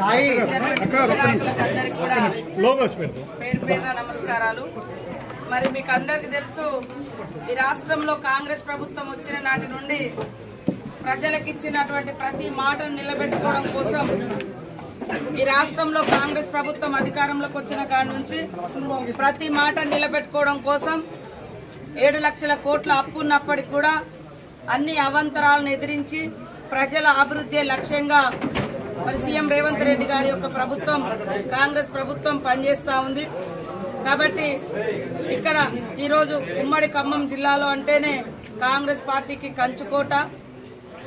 పేరు పేరున నమస్కారాలు. మరి మీకు అందరికి తెలుసు, ఈ రాష్ట్రంలో కాంగ్రెస్ ప్రభుత్వం వచ్చిన నాటి నుండి ప్రజలకు ఇచ్చినటువంటి ప్రతి మాటను నిలబెట్టుకోవడం కోసం ఈ రాష్ట్రంలో కాంగ్రెస్ ప్రభుత్వం అధికారంలోకి వచ్చిన కాడి నుంచి ప్రతి మాట నిలబెట్టుకోవడం కోసం 7 లక్షల కోట్ల అప్పు ఉన్నప్పటికీ కూడా అన్ని అవాంతరాలను ఎదిరించి ప్రజల అభివృద్ధి లక్ష్యంగా మరి సీఎం రేవంత్ రెడ్డి గారి యొక్క ప్రభుత్వం కాంగ్రెస్ ప్రభుత్వం పనిచేస్తా ఉంది. కాబట్టి ఇక్కడ ఈరోజు ఉమ్మడి ఖమ్మం జిల్లాలో అంటేనే కాంగ్రెస్ పార్టీకి కంచుకోట.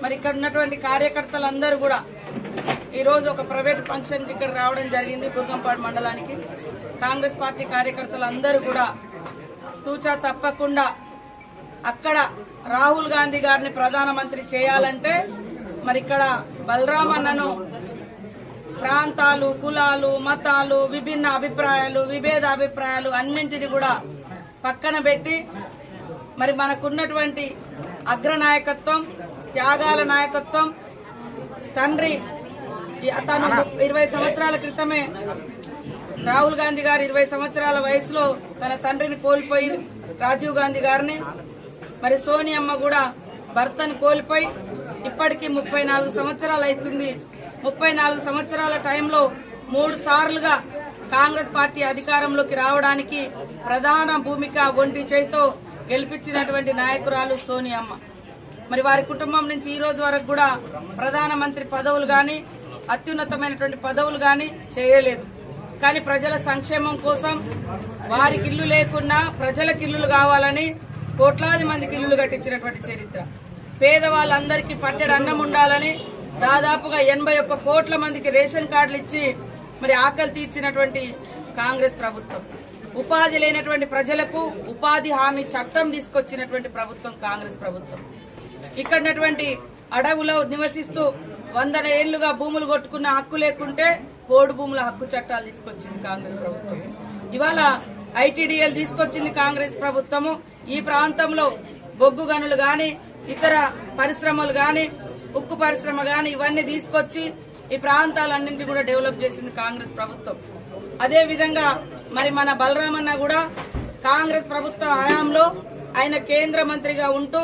మరి ఇక్కడ ఉన్నటువంటి కార్యకర్తలందరూ కూడా ఈరోజు ఒక ప్రైవేట్ ఫంక్షన్ ఇక్కడ రావడం జరిగింది. బుర్గంపాడు మండలానికి కాంగ్రెస్ పార్టీ కార్యకర్తలందరూ కూడా తూచా తప్పకుండా అక్కడ రాహుల్ గాంధీ గారిని ప్రధానమంత్రి చేయాలంటే మరి ఇక్కడ బలరామన్నను ప్రాంతాలు, కులాలు, మతాలు, విభిన్న అభిప్రాయాలు, విభేద అభిప్రాయాలు అన్నింటినీ కూడా పక్కన పెట్టి మరి మనకున్నటువంటి అగ్రనాయకత్వం, త్యాగాల నాయకత్వం, తండ్రి తను 20 సంవత్సరాల క్రితమే రాహుల్ గాంధీ గారు 20 సంవత్సరాల వయసులో తన తండ్రిని కోల్పోయి రాజీవ్ గాంధీ గారిని, మరి సోనియమ్మ కూడా భర్తను కోల్పోయి ఇప్పటికీ 34 సంవత్సరాలు అవుతుంది. 34 సంవత్సరాల టైంలో 3 సార్లుగా కాంగ్రెస్ పార్టీ అధికారంలోకి రావడానికి ప్రధాన భూమిక ఒంటి చేయితో గెలిపించినటువంటి నాయకురాలు సోనియమ్మ. మరి వారి కుటుంబం నుంచి ఈ రోజు వరకు కూడా ప్రధానమంత్రి పదవులు గాని అత్యున్నతమైనటువంటి పదవులు గాని చేయలేదు. కానీ ప్రజల సంక్షేమం కోసం వారికి ఇల్లు లేకున్నా ప్రజలకు ఇల్లులు కావాలని కోట్లాది మందికి ఇల్లులు కట్టించినటువంటి చరిత్ర. పేదవాళ్ళందరికీ పట్టెడు అన్నం ఉండాలని దాదాపుగా 81 కోట్ల మందికి రేషన్ కార్డులు ఇచ్చి మరి ఆకలి తీర్చినటువంటి కాంగ్రెస్ ప్రభుత్వం. ఉపాధి లేనటువంటి ప్రజలకు ఉపాధి హామీ చట్టం తీసుకొచ్చినటువంటి ప్రభుత్వం కాంగ్రెస్ ప్రభుత్వం. ఇక్కడటువంటి అడవులో నివసిస్తూ 100 ఏళ్లుగా భూములు కొట్టుకున్న హక్కు లేకుంటే పోడు భూముల హక్కు చట్టాలు తీసుకొచ్చింది కాంగ్రెస్ ప్రభుత్వం. ఇవాళ ఐటీడీఎల్ తీసుకొచ్చింది కాంగ్రెస్ ప్రభుత్వము. ఈ ప్రాంతంలో బొగ్గు గనులు గాని ఇతర పరిశ్రమలు గాని ఉక్కు పరిశ్రమ గాని ఇవన్నీ తీసుకొచ్చి ఈ ప్రాంతాలన్నింటినీ కూడా డెవలప్ చేసింది కాంగ్రెస్ ప్రభుత్వం. అదే విధంగా మరి మన బలరామన్న కూడా కాంగ్రెస్ ప్రభుత్వ హయాంలో ఆయన కేంద్ర మంత్రిగా ఉంటూ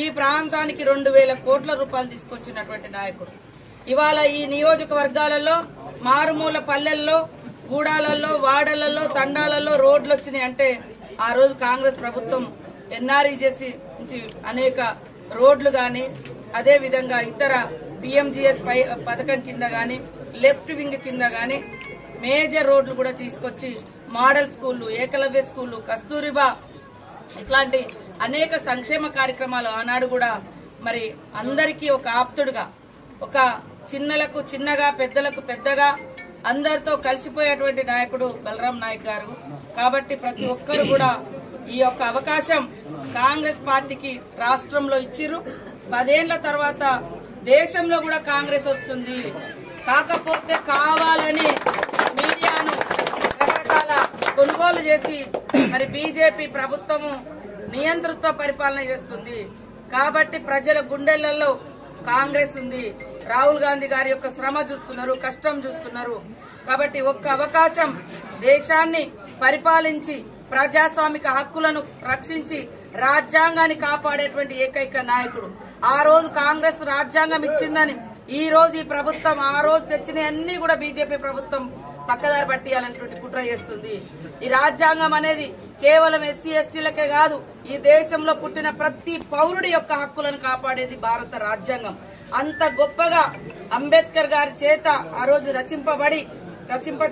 ఈ ప్రాంతానికి 2000 కోట్ల రూపాయలు తీసుకొచ్చినటువంటి నాయకుడు. ఇవాళ ఈ నియోజకవర్గాలలో మారుమూల పల్లెల్లో, గూడాలలో, వాడలలో, తండాలలో రోడ్లు వచ్చినాయి అంటే ఆ రోజు కాంగ్రెస్ ప్రభుత్వం ఎన్ఆర్ఈజేసీ నుంచి అనేక రోడ్లు గాని అదే విధంగా ఇతర పిఎంజిఎస్ పథకం కింద గాని లెఫ్ట్ వింగ్ కింద గాని మేజర్ రోడ్లు కూడా తీసుకొచ్చి మోడల్ స్కూళ్లు, ఏకలవ్య స్కూళ్లు, కస్తూరిబా ఇట్లాంటి అనేక సంక్షేమ కార్యక్రమాలు ఆనాడు కూడా మరి అందరికీ ఒక ఆప్తుడుగా, ఒక చిన్నలకు చిన్నగా, పెద్దలకు పెద్దగా అందరితో కలిసిపోయేటువంటి నాయకుడు బలరాం నాయక్ గారు. కాబట్టి ప్రతి ఒక్కరు కూడా ఈ యొక్క అవకాశం కాంగ్రెస్ పార్టీకి రాష్ట్రంలో ఇచ్చిర్రు. 10 ఏళ్ల తర్వాత దేశంలో కూడా కాంగ్రెస్ వస్తుంది. కాకపోతే కావాలని మీడియాను రకరకాల కొనుగోలు చేసి మరి బీజేపీ ప్రభుత్వము నియంతృత్వ పరిపాలన చేస్తుంది. కాబట్టి ప్రజల గుండెలలో కాంగ్రెస్ ఉంది. రాహుల్ గాంధీ గారి యొక్క శ్రమ చూస్తున్నారు, కష్టం చూస్తున్నారు. కాబట్టి ఒక్క అవకాశం దేశాన్ని పరిపాలించి ప్రజాస్వామిక హక్కులను రక్షించి రాజ్యాంగాన్ని కాపాడేటువంటి ఏకైక నాయకుడు. ఆ రోజు కాంగ్రెస్ రాజ్యాంగం ఇచ్చిందని ఈ రోజు ఈ ప్రభుత్వం ఆ రోజు తెచ్చిన అన్ని కూడా బీజేపీ ప్రభుత్వం పక్కదారి పట్టియాలనేటువంటి కుట్ర చేస్తుంది. ఈ రాజ్యాంగం అనేది కేవలం ఎస్సీ ఎస్టీలకే కాదు, ఈ దేశంలో పుట్టిన ప్రతి పౌరుడి యొక్క హక్కులను కాపాడేది భారత రాజ్యాంగం. అంత గొప్పగా అంబేద్కర్ గారి చేత ఆ రోజు రచింప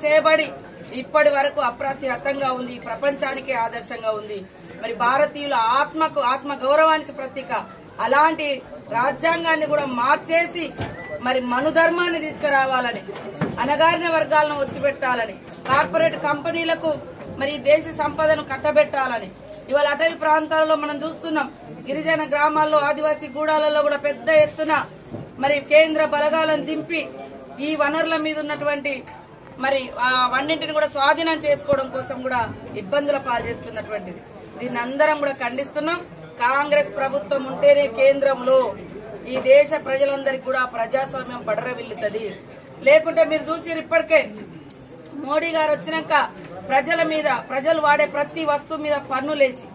చేయబడి ఇప్పటి వరకు అప్రతిహతంగా ఉంది. ప్రపంచానికే ఆదర్శంగా ఉంది. మరి భారతీయుల ఆత్మ గౌరవానికి ప్రతీక అలాంటి రాజ్యాంగాన్ని కూడా మార్చేసి మరి మనుధర్మాన్ని తీసుకురావాలని, అణగారిన వర్గాలను ఒత్తిపెట్టాలని, కార్పొరేట్ కంపెనీలకు మరి దేశ సంపదను కట్టబెట్టాలని ఇవాళ అటవీ ప్రాంతాలలో మనం చూస్తున్నాం. గిరిజన గ్రామాల్లో, ఆదివాసీ గూడాలలో కూడా పెద్ద ఎత్తున మరి కేంద్ర బలగాలను దింపి ఈ వనరుల మీద ఉన్నటువంటి మరి అవన్నింటిని కూడా స్వాధీనం చేసుకోవడం కోసం కూడా ఇబ్బందుల పాల్చేస్తున్నటువంటిది. దీన్ని అందరం కూడా ఖండిస్తున్నాం. కాంగ్రెస్ ప్రభుత్వం ఉంటేనే కేంద్రంలో ఈ దేశ ప్రజలందరికీ కూడా ప్రజాస్వామ్యం బడరవిల్లుతుంది. లేకుంటే మీరు చూసి ఇప్పటికే మోడీ గారు వచ్చినాక ప్రజలు వాడే ప్రతి వస్తువు మీద పన్నులేసి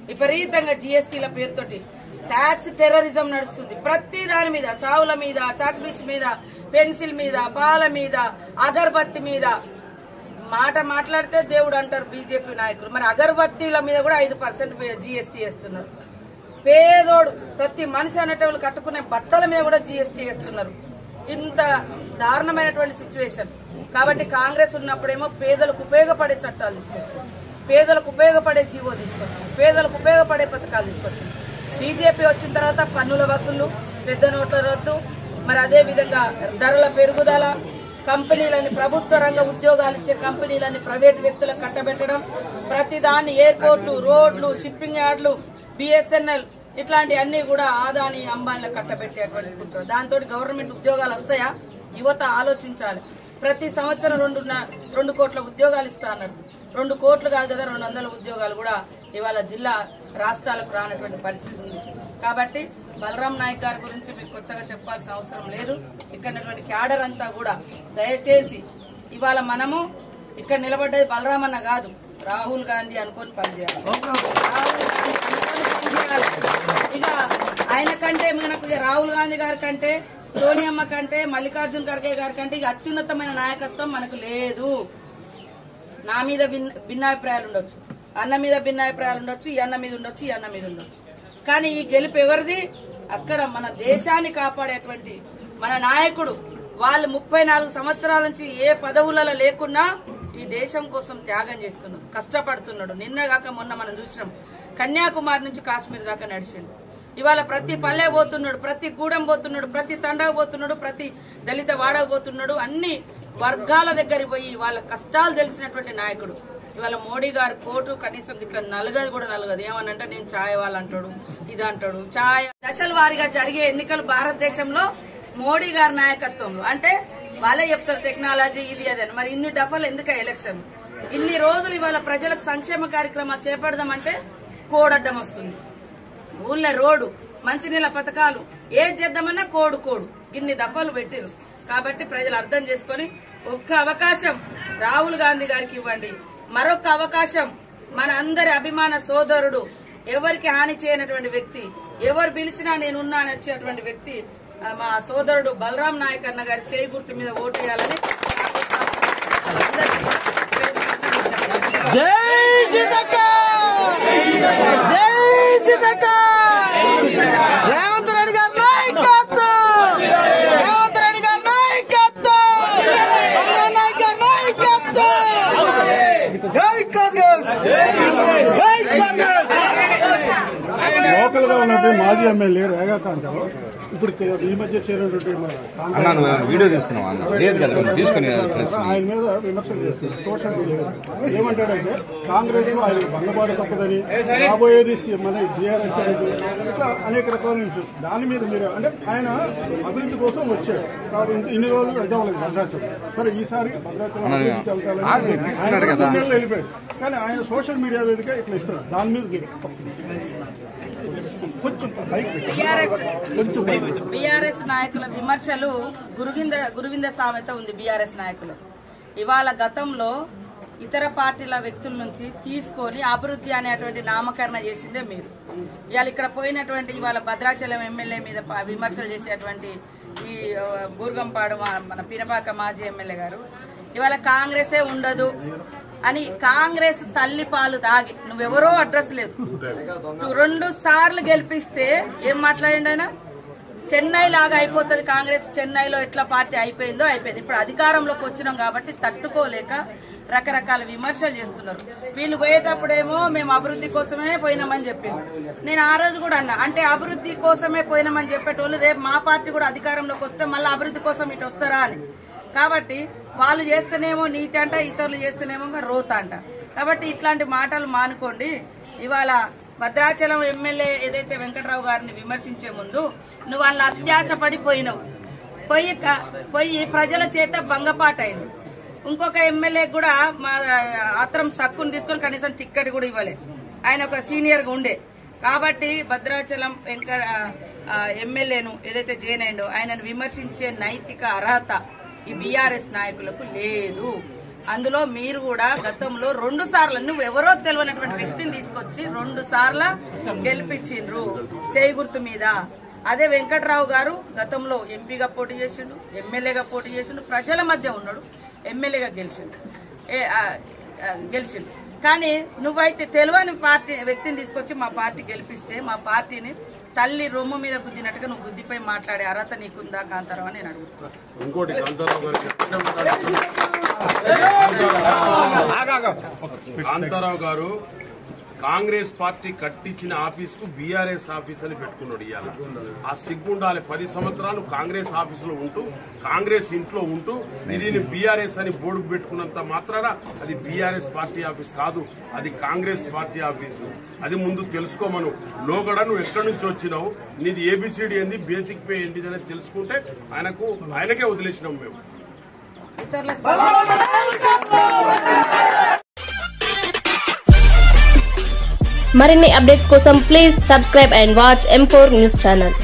విపరీతంగా జీఎస్టీల పేరుతోటి ట్యాక్స్ టెర్రరిజం నడుస్తుంది. ప్రతి దాని మీద, చావుల మీద, చాక్లెట్స్ మీద, పెన్సిల్ మీద, పాల మీద, అగరబత్తి మీద మాట మాట్లాడితే దేవుడు అంటారు బీజేపీ నాయకులు. మరి అగరబత్తీల మీద కూడా 5% జీఎస్టీ వేస్తున్నారు. పేదోడు ప్రతి మనిషి అనేటోళ్ళు కట్టుకునే బట్టల మీద కూడా జీఎస్టీ వేస్తున్నారు. ఇంత దారుణమైనటువంటి సిచ్యువేషన్. కాబట్టి కాంగ్రెస్ ఉన్నప్పుడేమో పేదలకు ఉపయోగపడే చట్టాలు తీసుకొచ్చింది, పేదలకు ఉపయోగపడే జీవో తీసుకొచ్చింది, పేదలకు ఉపయోగపడే పథకాలు తీసుకొచ్చింది. బీజేపీ వచ్చిన తర్వాత పన్నుల వసూళ్లు, పెద్ద నోట్ల రద్దు, మరి అదే విధంగా ధరల పెరుగుదల, కంపెనీలని ప్రభుత్వ రంగ ఉద్యోగాలు ఇచ్చే కంపెనీలని ప్రైవేటు వ్యక్తులకు కట్టబెట్టడం, ప్రతిదాన్ని ఎయిర్పోర్టు, రోడ్లు, షిప్పింగ్ యార్డులు, బిఎస్ఎన్ఎల్ ఇట్లాంటి అన్ని కూడా ఆదాని అంబానీలకు కట్టబెట్టేటువంటి కుట్ర. దాంతో గవర్నమెంట్ ఉద్యోగాలు వస్తాయా? యువత ఆలోచించాలి. ప్రతి సంవత్సరం 2 కోట్ల ఉద్యోగాలు ఇస్తా అన్నారు. 2 కోట్లు కాదు కదా, 200 ఉద్యోగాలు కూడా ఇవాళ జిల్లా రాష్ట్రాలకు రానటువంటి పరిస్థితి ఉంది. కాబట్టి బలరాం నాయక్ గారి గురించి మీకు కొత్తగా చెప్పాల్సిన అవసరం లేదు. ఇక్కడ క్యాడర్ అంతా కూడా దయచేసి ఇవాళ మనము ఇక్కడ నిలబడ్డది బలరాం అన్న కాదు, రాహుల్ గాంధీ అనుకొని పనిచేయాలి. ఇక ఆయన కంటే మనకు రాహుల్ గాంధీ గారి కంటే, సోనియమ్మ కంటే, మల్లికార్జున ఖర్గే గారి కంటే ఇక అత్యున్నతమైన నాయకత్వం మనకు లేదు. నా మీద భిన్నాభిప్రాయాలు ఉండొచ్చు, అన్న మీద భిన్నాభిప్రాయాలు ఉండొచ్చు, ఈ అన్న మీద ఉండొచ్చు, ఈ అన్న మీద ఉండొచ్చు. కానీ ఈ గెలుపు ఎవరిది? అక్కడ మన దేశాన్ని కాపాడేటువంటి మన నాయకుడు. వాళ్ళు 34 సంవత్సరాల నుంచి ఏ పదవులలో లేకున్నా ఈ దేశం కోసం త్యాగం చేస్తున్నాడు, కష్టపడుతున్నాడు. నిన్న కాక మొన్న మనం చూసినాం, కన్యాకుమారి నుంచి కాశ్మీర్ దాకా నడిచిండు. ఇవాళ ప్రతి పల్లె పోతున్నాడు, ప్రతి గూడెం పోతున్నాడు, ప్రతి తండకు పోతున్నాడు, ప్రతి దళిత వాడకు పోతున్నాడు. అన్ని వర్గాల దగ్గరికి పోయి వాళ్ళ కష్టాలు తెలిసినటువంటి నాయకుడు. ఇవాళ మోడీ గారి కోటు కనీసం ఇట్లా నలగదు కూడా నలగదు. ఏమనంటే నేను ఛాయ్ వాళ్ళంటాడు, ఇది అంటాడు. ఛాయ్ దశల వారీగా జరిగే ఎన్నికలు భారతదేశంలో మోడీ గారి నాయకత్వంలో, అంటే వాళ్ళే చెప్తారు టెక్నాలజీ ఇది అదని. మరి ఇన్ని దఫలు ఎందుకు ఎలక్షన్? ఇన్ని రోజులు ఇవాళ ప్రజలకు సంక్షేమ కార్యక్రమాలు చేపడదామంటే కోడడ్డం వస్తుంది. ఊళ్ళో రోడ్డు, మంచినీళ్ళ పథకాలు ఏది చేద్దామన్నా కోడు ఇన్ని దఫలు పెట్టిరు. కాబట్టి ప్రజలు అర్థం చేసుకుని ఒక్క అవకాశం రాహుల్ గాంధీ గారికి ఇవ్వండి. మరొక అవకాశం మన అందరి అభిమాన సోదరుడు, ఎవరికి హాని చేయనటువంటి వ్యక్తి, ఎవరు పిలిచినా నేనున్నా అని వచ్చేటువంటి వ్యక్తి మా సోదరుడు బలరాం నాయక్ అన్న గారి చేయి గుర్తు మీద ఓటు వేయాలని రేవంత్ రెడ్డి గారి నాయకత్వం, రేవంత్ రెడ్డి గారి నాయకత్వం, బలరాం నాయక్ గారి నాయకత్వం. జై కాంగ్రెస్, జై కాంగ్రెస్. లోకల్ గా ఉన్నటువంటి మాజీ ఎమ్మెల్యే రేగాకాంత్ ఇప్పుడు ఈ మధ్య చేరినటువంటి వీడియో తీస్తున్నాం తీసుకుని ఆయన మీద విమర్శలు చేస్తున్నారు సోషల్ మీడియా. ఏమంటాడంటే కాంగ్రెస్ లో ఆయన బంగబాటు తప్పదని, రాబోయేది మన బీఆర్ఎస్ ఇట్లా అనేక రకాల నుంచి. దాని మీద మీరు అంటే ఆయన అభివృద్ధి కోసం వచ్చారు కాబట్టి ఇన్ని రోజులు వెళ్తాం భద్రాచలం. సరే ఈసారి భద్రాచలం అభివృద్ధి వెళ్ళిపోయారు. కానీ ఆయన సోషల్ మీడియా వేదిక ఇట్లా ఇస్తున్నారు. దాని మీద బీఆర్ఎస్ నాయకుల విమర్శలు గురువింద సామెత ఉంది బీఆర్ఎస్ నాయకులు. ఇవాళ గతంలో ఇతర పార్టీల వ్యక్తుల నుంచి తీసుకొని అభివృద్ధి అనేటువంటి నామకరణ చేసిందే మీరు. ఇవాళ ఇక్కడ పోయినటువంటి ఇవాళ భద్రాచలం ఎమ్మెల్యే మీద విమర్శలు చేసేటువంటి ఈ బూర్గంపాడు మన పినపాక మాజీ ఎమ్మెల్యే గారు ఇవాళ కాంగ్రెసే ఉండదు అని, కాంగ్రెస్ తల్లి పాలు దాగి నువ్వెవరో అడ్రస్ లేదు 2 సార్లు గెలిపిస్తే ఏం మాట్లాడండి ఆయన? చెన్నై లాగా అయిపోతుంది కాంగ్రెస్. చెన్నైలో ఎట్లా పార్టీ అయిపోయిందో అయిపోయింది. ఇప్పుడు అధికారంలోకి వచ్చినాం కాబట్టి తట్టుకోలేక రకరకాల విమర్శలు చేస్తున్నారు. వీళ్ళు పోయేటప్పుడేమో మేము అభివృద్ధి కోసమే పోయినామని చెప్పింది. నేను ఆ రోజు కూడా అన్నా, అంటే అభివృద్ధి కోసమే పోయినామని చెప్పేటోళ్ళు రేపు మా పార్టీ కూడా అధికారంలోకి వస్తే మళ్ళీ అభివృద్ధి కోసం ఇటు వస్తారా అని. కాబట్టి వాళ్ళు చేస్తేనేమో నీతి అంట, ఇతరులు చేస్తేనేమో రోత అంట. కాబట్టి ఇట్లాంటి మాటలు మానుకోండి. ఇవాళ భద్రాచలం ఎమ్మెల్యే ఏదైతే వెంకట్రావు గారిని విమర్శించే ముందు నువ్వు వాళ్ళ అత్యాశపడిపోయినావు, పోయి ప్రజల చేత భంగపాటైంది. ఇంకొక ఎమ్మెల్యే కూడా మా ఆత్రం సక్కును తీసుకొని కనీసం టిక్కెట్ కూడా ఇవ్వలేదు. ఆయన ఒక సీనియర్ గా ఉండే. కాబట్టి భద్రాచలం ఎమ్మెల్యేను ఏదైతే జైన్ అయిండో ఆయనను విమర్శించే నైతిక అర్హత ఈ బీఆర్ఎస్ నాయకులకు లేదు. అందులో మీరు కూడా గతంలో 2 సార్లు నువ్వు ఎవరో తెలియనటువంటి వ్యక్తిని తీసుకొచ్చి 2 సార్లు గెలిపించిండ్రు చేయి గుర్తు మీద. అదే వెంకట్రావు గారు గతంలో ఎంపీగా పోటీ చేసిండు, ఎమ్మెల్యేగా పోటీ చేసిండు, ప్రజల మధ్య ఉన్నాడు, ఎమ్మెల్యేగా గెలిచిండు. కానీ నువ్వైతే తెలియని పార్టీ వ్యక్తిని తీసుకొచ్చి మా పార్టీ గెలిపిస్తే మా పార్టీని తల్లి రొమ్ము మీద గుద్దినట్టుగా నువ్వు గుద్దిపై మాట్లాడే అర్హత నీకుందా కాంతారావు అని నేను అడుగుతున్నాను. ఇంకోటి కాంతారావు గారు కాంగ్రెస్ పార్టీ కట్టించిన ఆఫీసుకు బీఆర్ఎస్ ఆఫీస్ అని పెట్టుకున్నాడు. ఇవాళ ఆ సిగ్గుండాలి. 10 సంవత్సరాలు కాంగ్రెస్ ఆఫీసులో ఉంటూ కాంగ్రెస్ ఇంట్లో ఉంటూ ఇది బీఆర్ఎస్ అని బోర్డు పెట్టుకున్నంత మాత్రాన అది బీఆర్ఎస్ పార్టీ ఆఫీస్ కాదు, అది కాంగ్రెస్ పార్టీ ఆఫీసు. అది ముందు తెలుసుకోమను. లోగడ నువ్వు ఎక్కడి నుంచి వచ్చినావు, నీది ఏబిసిడి ఏంది, బేసిక్ పే ఏంటిది అనేది తెలుసుకుంటే ఆయనకే వదిలేసినాం మేము. మరిన్ని అప్డేట్స్ కోసం please subscribe and watch M4 news channel.